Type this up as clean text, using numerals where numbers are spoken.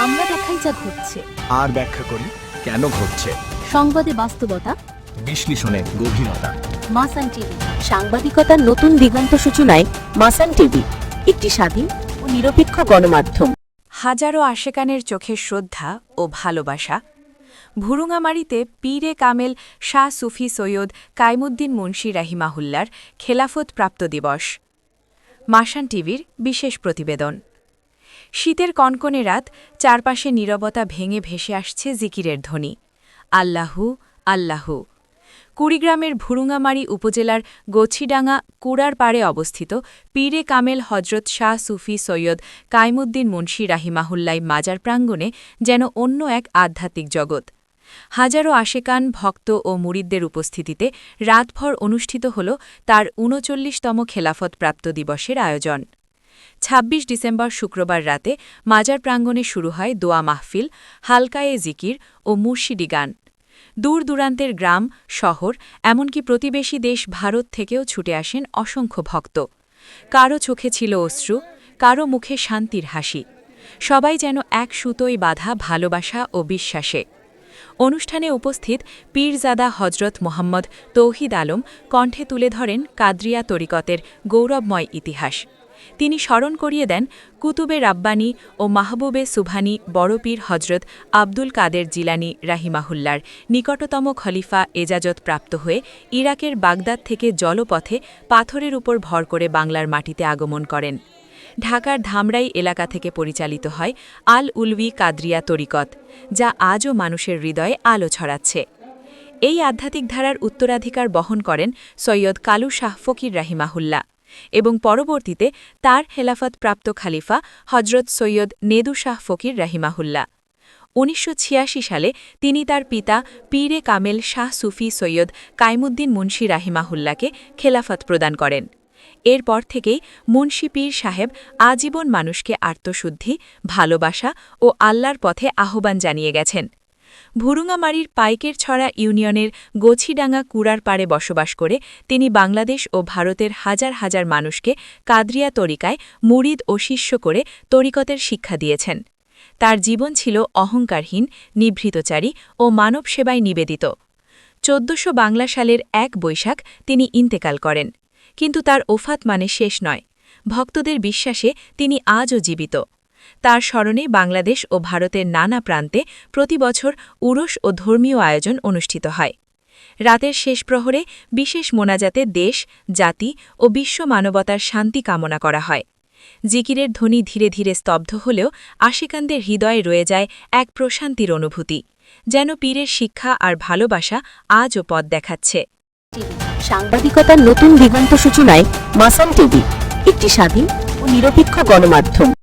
আমরা দেখাই যা ঘটছে, আর ব্যাখ্যা করি কেন ঘটছে। সংবাদে বাস্তবতা, বিশ্লেষণে গভীরতা। মাসান টিভি, সাংবাদিকতার নতুন দিগন্ত সূচনায় মাসান টিভি, একটি স্বাধীন ও নিরপেক্ষ গণমাধ্যম। হাজারো আশেকানের চোখে শ্রদ্ধা ও ভালোবাসা। ভুরুঙ্গামারীতে পীরে কামেল শাহ সুফি সৈয়দ কাইমুদ্দিন মুন্সি রাহিমাহুল্লার খেলাফত প্রাপ্ত দিবস। মাসান টিভির বিশেষ প্রতিবেদন। শীতের কনকনে রাত, চারপাশে নীরবতা ভেঙে ভেসে আসছে জিকিরের ধ্বনি। আল্লাহু আল্লাহু। কুড়িগ্রামের ভুরুঙ্গামারী উপজেলার গছিডাঙ্গা কুড়ার পাড়ে অবস্থিত পীরে কামেল হজরত শাহ সুফি সৈয়দ কাইমুদ্দিন মুন্সি রাহিমাহুল্লাই মাজার প্রাঙ্গণে যেন অন্য এক আধ্যাত্মিক জগৎ। হাজারো আশেকান, ভক্ত ও মুরিদদের উপস্থিতিতে রাতভর অনুষ্ঠিত হল তার ৩৯তম খেলাফত প্রাপ্ত দিবসের আয়োজন। ২৬ ডিসেম্বর শুক্রবার রাতে মাজার প্রাঙ্গণে শুরু হয় দোয়া মাহফিল, হালকায়ে জিকির ও মুর্শিদি গান। দূর দূরান্তের গ্রাম, শহর, এমনকি প্রতিবেশী দেশ ভারত থেকেও ছুটে আসেন অসংখ্য ভক্ত। কারো চোখে ছিল অশ্রু, কারো মুখে শান্তির হাসি। সবাই যেন এক সুতোয় বাঁধা ভালোবাসা ও বিশ্বাসে। অনুষ্ঠানে উপস্থিত পীরজাদা হজরত মোহাম্মদ তৌহিদ আলম কণ্ঠে তুলে ধরেন কাদরিয়া তরিকতের গৌরবময় ইতিহাস। তিনি স্মরণ করিয়ে দেন কুতুবে রাব্বানী ও মাহবুবে সুবহানী বড়পীর হজরত আব্দুল কাদের জিলানী রাহিমাহুল্লার নিকটতম খলিফা এজাজত প্রাপ্ত হয়ে ইরাকের বাগদাদ থেকে জলপথে পাথরের উপর ভর করে বাংলার মাটিতে আগমন করেন। ঢাকার ধামরাই এলাকা থেকে পরিচালিত হয় আল উলভি কাদরিয়া তরিকত, যা আজও মানুষের হৃদয়ে আলো ছড়াচ্ছে। এই আধ্যাত্মিক ধারার উত্তরাধিকার বহন করেন সৈয়দ কালু শাহ ফকির রাহিমাহুল্লা এবং পরবর্তীতে তার খেলাফত প্রাপ্ত খালিফা হজরত সৈয়দ নেদু শাহ ফকির রাহিমাহুল্লা। ১৯৮৬ সালে তিনি তার পিতা পীরে কামেল শাহ সুফি সৈয়দ কাইমুদ্দিন মুন্সি রাহিমাহুল্লাকে খেলাফত প্রদান করেন। এরপর থেকেই মুন্সি পীর সাহেব আজীবন মানুষকে আত্মশুদ্ধি, ভালোবাসা ও আল্লাহর পথে আহ্বান জানিয়ে গেছেন। ভুরুঙ্গামারীর পাইকের ছড়া ইউনিয়নের গছিডাঙ্গা কুড়ার পাড়ে বসবাস করে তিনি বাংলাদেশ ও ভারতের হাজার হাজার মানুষকে কাদরিয়া তরিকায় মুরিদ ও শিষ্য করে তরিকতের শিক্ষা দিয়েছেন। তার জীবন ছিল অহংকারহীন, নিভৃতচারী ও মানব সেবায় নিবেদিত। ১৪০০ বাংলা সালের ১ বৈশাখ তিনি ইন্তেকাল করেন, কিন্তু তার ওফাত মানে শেষ নয়। ভক্তদের বিশ্বাসে তিনি আজও জীবিত। তার স্মরণে বাংলাদেশ ও ভারতের নানা প্রান্তে প্রতিবছর উরস ও ধর্মীয় আয়োজন অনুষ্ঠিত হয়। রাতের শেষ প্রহরে বিশেষ মোনাজাতে দেশ, জাতি ও বিশ্ব মানবতার শান্তি কামনা করা হয়। জিকিরের ধ্বনি ধীরে ধীরে স্তব্ধ হলেও আশিকানদের হৃদয়ে রয়ে যায় এক প্রশান্তির অনুভূতি, যেন পীরের শিক্ষা আর ভালোবাসা আজও পথ দেখাচ্ছে। সাংবাদিকতার নতুন দিগন্ত সূচনায় মাসান টিভি, একটি স্বাধীন ও নিরপেক্ষ গণমাধ্যম।